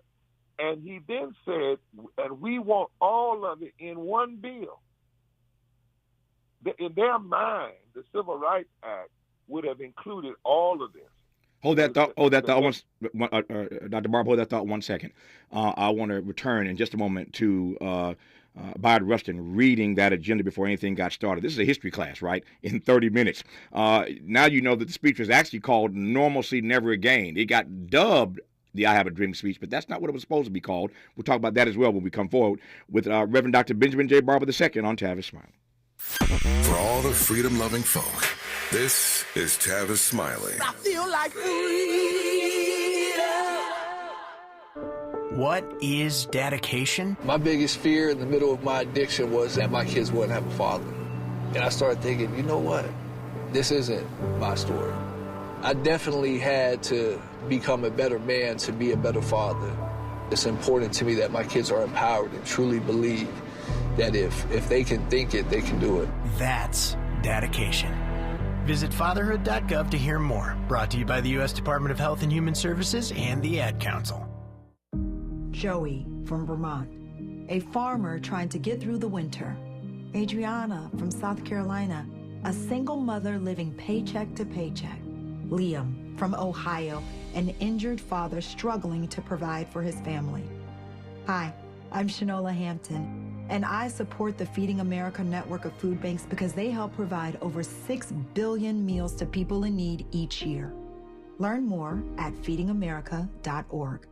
And he then said, and we want all of it in one bill. In their mind, the Civil Rights Act would have included all of this. Hold that thought. Dr. Barber, hold that thought 1 second. I want to return in just a moment to Bayard Rustin reading that agenda before anything got started. This is a history class, right? In 30 minutes. Now you know that the speech was actually called Normalcy Never Again. It got dubbed the I Have a Dream speech, but that's not what it was supposed to be called. We'll talk about that as well when we come forward with Reverend Dr. Benjamin J. Barber II on Tavis Smiley. For all the freedom-loving folk, this is Tavis Smiley. I feel like freedom. What is dedication? My biggest fear in the middle of my addiction was that my kids wouldn't have a father. And I started thinking, you know what? This isn't my story. I definitely had to become a better man to be a better father. It's important to me that my kids are empowered and truly believe that if they can think it, they can do it. That's dedication. Visit fatherhood.gov to hear more. Brought to you by the U.S. Department of Health and Human Services and the Ad Council. Joey from Vermont, a farmer trying to get through the winter. Adriana from South Carolina, a single mother living paycheck to paycheck. Liam from Ohio, an injured father struggling to provide for his family. Hi, I'm Shanola Hampton, and I support the Feeding America network of food banks because they help provide over 6 billion meals to people in need each year. Learn more at feedingamerica.org.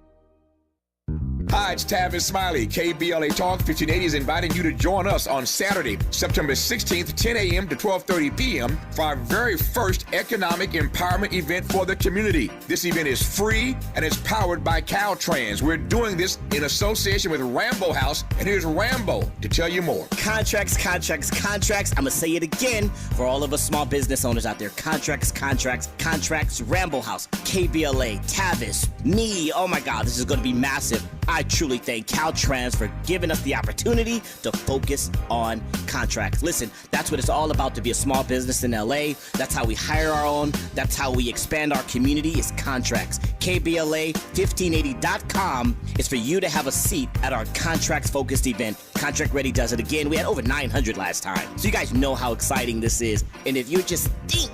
Hi, it's Tavis Smiley. KBLA Talk 1580 is inviting you to join us on Saturday, September 16th, 10 a.m. to 12:30 p.m. for our very first economic empowerment event for the community. This event is free and it's powered by Caltrans. We're doing this in association with Rambo House, and here's Rambo to tell you more. Contracts. I'm going to say it again for all of us small business owners out there. Contracts. Rambo House, KBLA, Tavis, me. Oh my God, this is going to be massive. I truly thank Caltrans for giving us the opportunity to focus on contracts. Listen, that's what it's all about to be a small business in LA. That's how we hire our own. That's how we expand our community is contracts. KBLA1580.com is for you to have a seat at our contracts-focused event. Contract Ready does it again. We had over 900 last time. So you guys know how exciting this is. And if you just think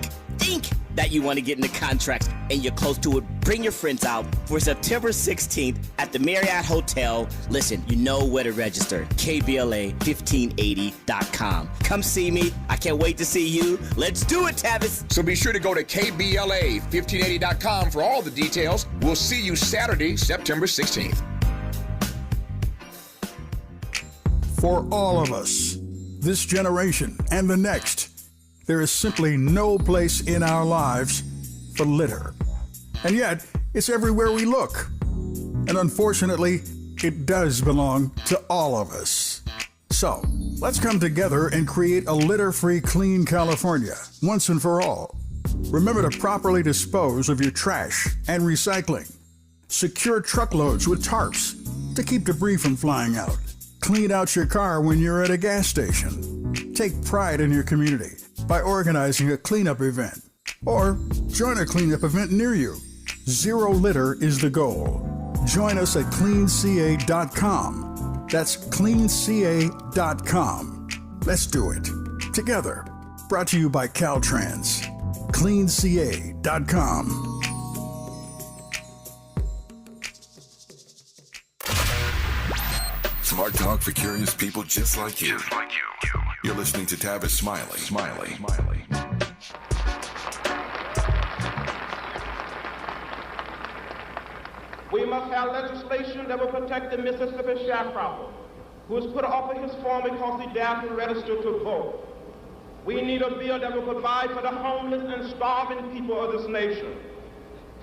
that you want to get into contracts and you're close to it, bring your friends out for September 16th at the Marriott Hotel. Listen, you know where to register. KBLA1580.com. Come see me. I can't wait to see you. Let's do it, Tavis. So be sure to go to KBLA1580.com for all the details. We'll see you Saturday, September 16th. For all of us, this generation and the next, there is simply no place in our lives for litter. And yet, it's everywhere we look. And unfortunately, it does belong to all of us. So, let's come together and create a litter-free, clean California, once and for all. Remember to properly dispose of your trash and recycling. Secure truckloads with tarps to keep debris from flying out. Clean out your car when you're at a gas station. Take pride in your community by organizing a cleanup event, or join a cleanup event near you. Zero litter is the goal. Join us at cleanca.com. That's cleanca.com. Let's do it together. Brought to you by Caltrans. cleanca.com. Smart talk for curious people just like you. You're listening to Tavis Smiley. We must have legislation that will protect the Mississippi sharecropper, who was put off of his farm because he dared to register to vote. We need a bill that will provide for the homeless and starving people of this nation.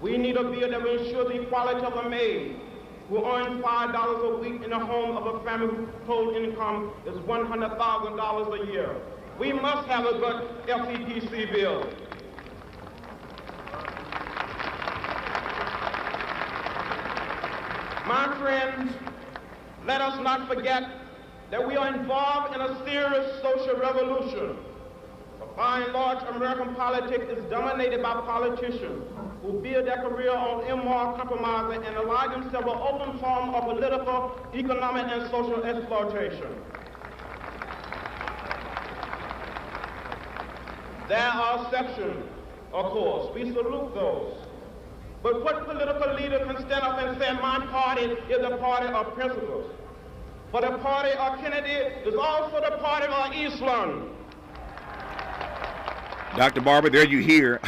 We need a bill that will ensure the equality of a maid who earns $5 a week in the home of a family whose total income is $100,000 a year. We must have a good FEPC bill. My friends, let us not forget that we are involved in a serious social revolution. By and large, American politics is dominated by politicians who build their career on immoral compromise and ally themselves an open form of political, economic, and social exploitation. There are exceptions, of course. We salute those. But what political leader can stand up and say, my party is a party of principles? But the party of Kennedy is also the party of Eastland. Dr. Barber, there you hear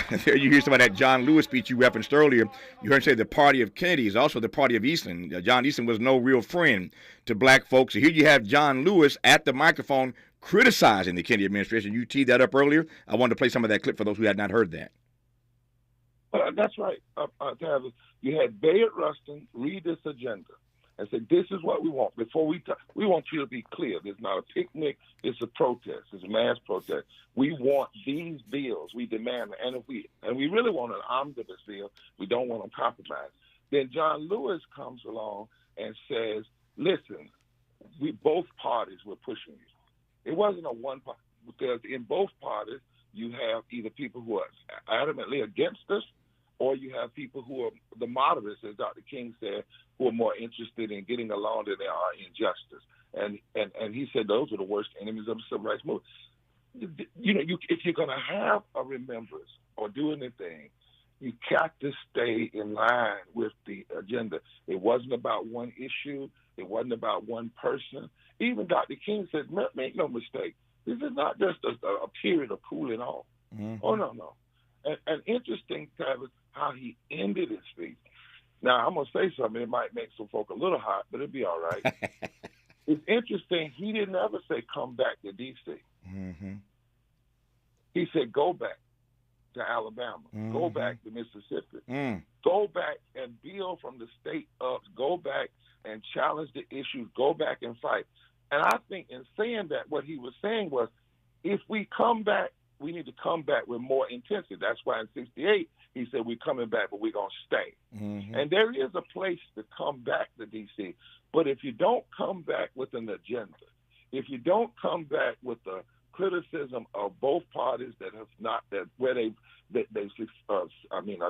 some of that John Lewis speech you referenced earlier. You heard him say the party of Kennedy is also the party of Eastland. John Eastland was no real friend to black folks. So here you have John Lewis at the microphone criticizing the Kennedy administration. You teed that up earlier. I wanted to play some of that clip for those who had not heard that. That's right, Tavis. You had Bayard Rustin read this agenda and say, this is what we want. Before we want you to be clear. There's not a picnic. It's a protest. It's a mass protest. We want these bills. We demand, and we really want an omnibus bill. We don't want them compromised. Then John Lewis comes along and says, listen, we both parties were pushing you. It wasn't a one party, because in both parties you have either people who are adamantly against us, or you have people who are the moderates, as Dr. King said, who are more interested in getting along than they are in justice. And he said those are the worst enemies of the civil rights movement. You know, if you're going to have a remembrance or do anything, you got to stay in line with the agenda. It wasn't about one issue. It wasn't about one person. Even Dr. King said, make no mistake, this is not just a period of cooling off. Mm-hmm. Oh, no. And interesting, Tavis, how he ended his speech. Now, I'm going to say something. It might make some folk a little hot, but it'll be all right. It's interesting. He didn't ever say, come back to D.C. Mm-hmm. He said, go back to Alabama. Mm-hmm. Go back to Mississippi. Mm. Go back and build from the state up. Go back and challenge the issues. Go back and fight. And I think in saying that, what he was saying was, if we come back, we need to come back with more intensity. That's why in 68, he said, we're coming back, but we're going to stay. Mm-hmm. And there is a place to come back to D.C. But if you don't come back with an agenda, if you don't come back with the criticism of both parties that have not, that where an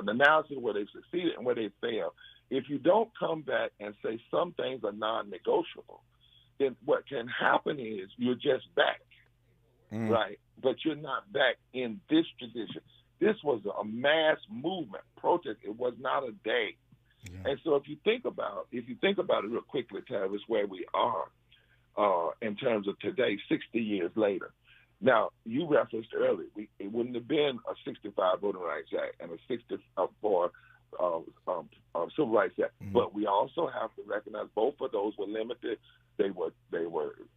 analysis where they've succeeded and where they failed, if you don't come back and say some things are non-negotiable, then what can happen is you're just back. Mm. Right, but you're not back in this tradition. This was a mass movement protest. It was not a day. Yeah. And so if you think about it real quickly, Tavis, where we are in terms of today, 60 years later. Now, you referenced earlier, it wouldn't have been a 65 Voting Rights Act and a 64 Civil Rights Act, but we also have to recognize both of those were limited. They were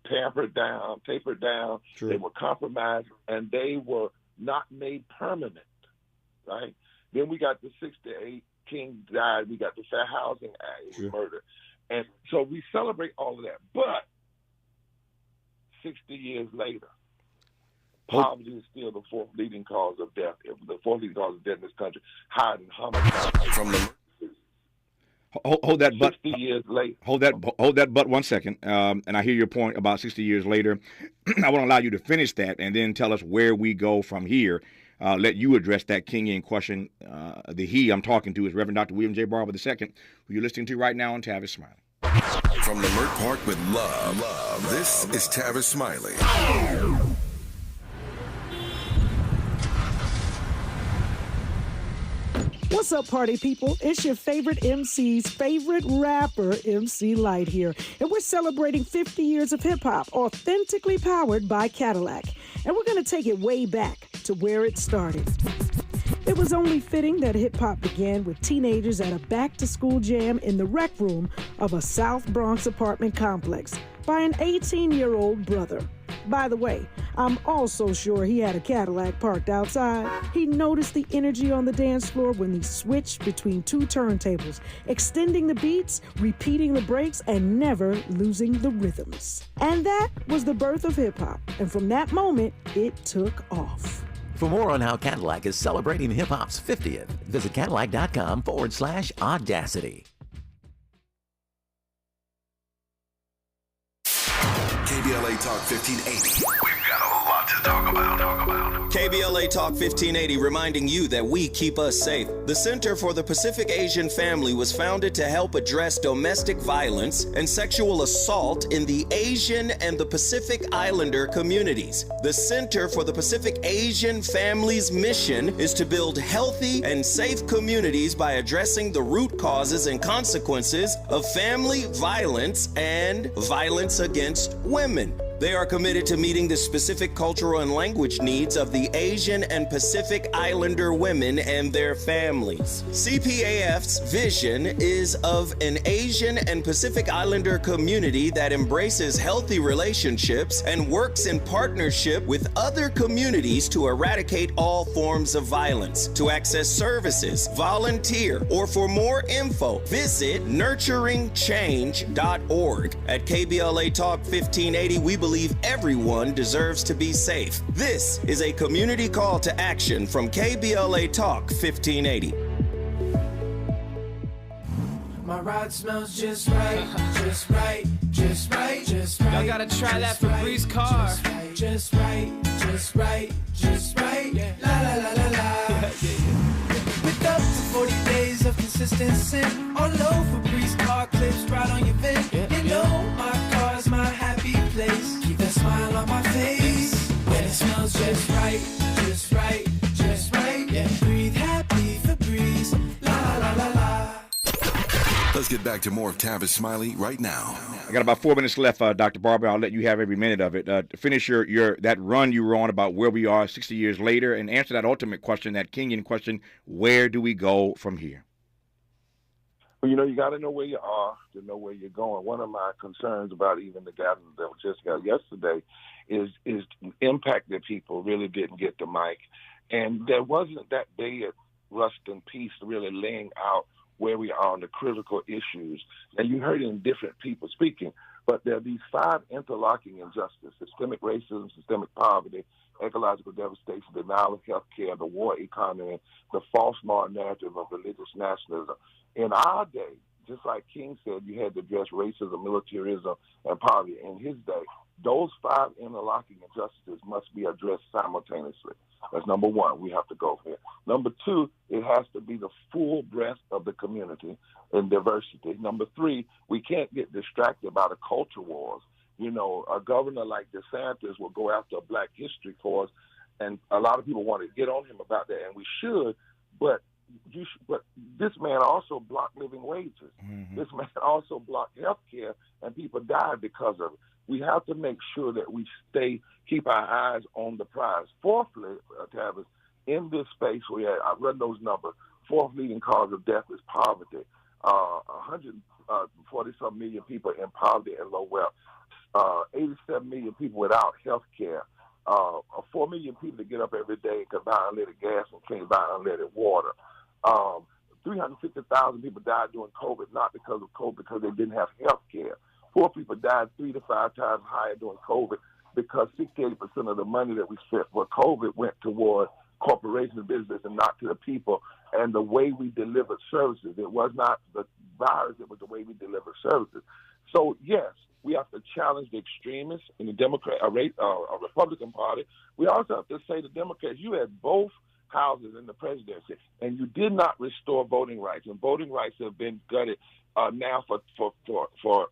tapered down. True. They were compromised, and they were not made permanent, right? Then we got the 68, King died. We got the Fair Housing Act, murder. And so we celebrate all of that. But 60 years later, poverty is still the fourth leading cause of death. The fourth leading cause of death in this country, hiding homicide from the. Hold that butt. 60 years later. Hold that butt 1 second. And I hear your point about 60 years later. I want to allow you to finish that and then tell us where we go from here. let you address that Kingian question. The he I'm talking to is Reverend Dr. William J. Barber II, who you're listening to right now on Tavis Smiley. From Leimert Park with love, this is Tavis Smiley. What's up, party people? It's your favorite MC's favorite rapper, MC Light here. And we're celebrating 50 years of hip-hop, authentically powered by Cadillac. And we're going to take it way back to where it started. It was only fitting that hip-hop began with teenagers at a back-to-school jam in the rec room of a South Bronx apartment complex by an 18-year-old brother. By the way, I'm also sure he had a Cadillac parked outside. He noticed the energy on the dance floor when he switched between two turntables, extending the beats, repeating the breaks, and never losing the rhythms. And that was the birth of hip-hop. And from that moment, it took off. For more on how Cadillac is celebrating hip-hop's 50th, visit Cadillac.com/audacity. KBLA Talk 1580. We've got a lot to talk about. KBLA Talk 1580 reminding you that we keep us safe. The Center for the Pacific Asian Family was founded to help address domestic violence and sexual assault in the Asian and the Pacific Islander communities. The Center for the Pacific Asian Family's mission is to build healthy and safe communities by addressing the root causes and consequences of family violence and violence against women. They are committed to meeting the specific cultural and language needs of the Asian and Pacific Islander women and their families. CPAF's vision is of an Asian and Pacific Islander community that embraces healthy relationships and works in partnership with other communities to eradicate all forms of violence. To access services, volunteer, or for more info, visit nurturingchange.org. At KBLA Talk 1580, we believe everyone deserves to be safe. This is a community call to action from KBLA Talk 1580. My ride smells just right, just right, just right, just right. Y'all gotta try that Febreze car. Just right, just right, just right. La la la la la. With up to 40 days of consistency, all over Febreze car clips right on your vent. You know my car's my happy place. Keep that smile on my face. When it smells just right, just right, just right. Yeah. Breathe happy Febreze. La la la la. Let's get back to more of Tavis Smiley right now. I got about 4 minutes left, Dr. Barber. I'll let you have every minute of it. Finish your that run you were on about where we are 60 years later, and answer that ultimate question, that Kingian question: where do we go from here? Well, you got to know where you are to know where you're going. One of my concerns about even the gathering that we just got yesterday is the impact that people really didn't get the mic. And there wasn't that Bayard Rustin piece really laying out where we are on the critical issues. And you heard in different people speaking, but there are these 5 interlocking injustices: systemic racism, systemic poverty, ecological devastation, denial of health care, the war economy, the false moral narrative of religious nationalism. In our day, just like King said, you had to address racism, militarism, and poverty. In his day, those 5 interlocking injustices must be addressed simultaneously. That's number one. We have to go here. Number 2, it has to be the full breadth of the community and diversity. Number 3, we can't get distracted by the culture wars. A governor like DeSantis will go after a Black History course, and a lot of people want to get on him about that, and we should, but this man also blocked living wages. Mm-hmm. This man also blocked health care, and people died because of it. We have to make sure that we keep our eyes on the prize. Fourthly, Tavis, in this space I run those numbers. 4th leading cause of death is poverty. 140-some million people in poverty and low wealth. 87 million people without health care. 4 million people that get up every day and can buy unleaded gas and can't buy unleaded water. 350,000 people died during COVID, not because of COVID, because they didn't have health care. Poor people died 3 to 5 times higher during COVID because 68% of the money that we spent for COVID went toward corporations and business and not to the people. And the way we delivered services, it was not the virus, it was the way we delivered services. So, yes, We have to challenge the extremists in the Republican Party. We also have to say to Democrats, you had both houses in the presidency, and you did not restore voting rights. And voting rights have been gutted now for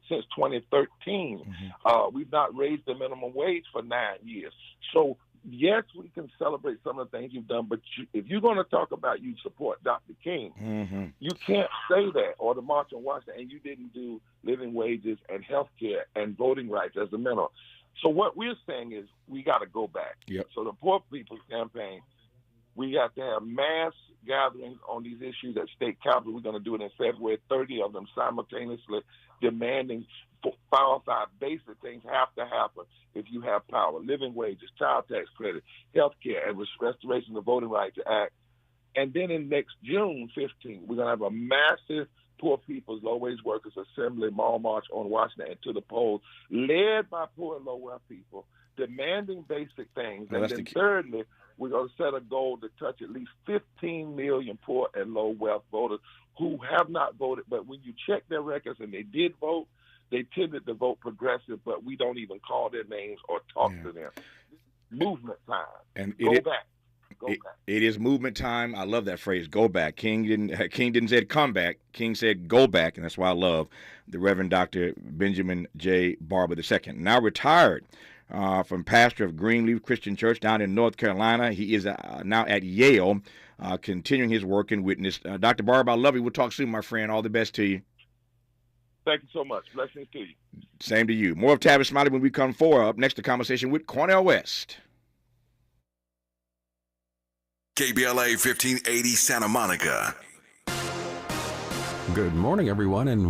since 2013. We've not raised the minimum wage for 9 years. So yes, we can celebrate some of the things you've done, but if you're going to talk about you support Dr. King, you can't say that, or the March on Washington, and you didn't do living wages and health care and voting rights as a minimum. So what we're saying is we got to go back. So the Poor People's Campaign, we got to have mass gatherings on these issues at state capitol. We're going to do it in February, 30 of them simultaneously, demanding 4 or 5 basic things have to happen if you have power: living wages, child tax credit, health care, and restoration of the Voting Rights Act. And then in next June 15, we're going to have a massive Poor People's Low-Wage Workers Assembly mall march on Washington and to the polls, led by poor and low-wealth people, demanding basic things. And then thirdly, we're going to set a goal to touch at least 15 million poor and low-wealth voters who have not voted. But when you check their records and they did vote, they tended to vote progressive, but we don't even call their names or talk to them. Movement time. And go back. It is movement time. I love that phrase, go back. King didn't say come back. King said go back, and that's why I love the Reverend Dr. Benjamin J. Barber II. Now retired from pastor of Greenleaf Christian Church down in North Carolina. He is now at Yale, continuing his work in witness. Dr. Barber, I love you. We'll talk soon, my friend. All the best to you. Thank you so much. Blessings to you. Same to you. More of Tavis Smiley when we come forward. Up next, the conversation with Cornel West. KBLA 1580 Santa Monica. Good morning, everyone, and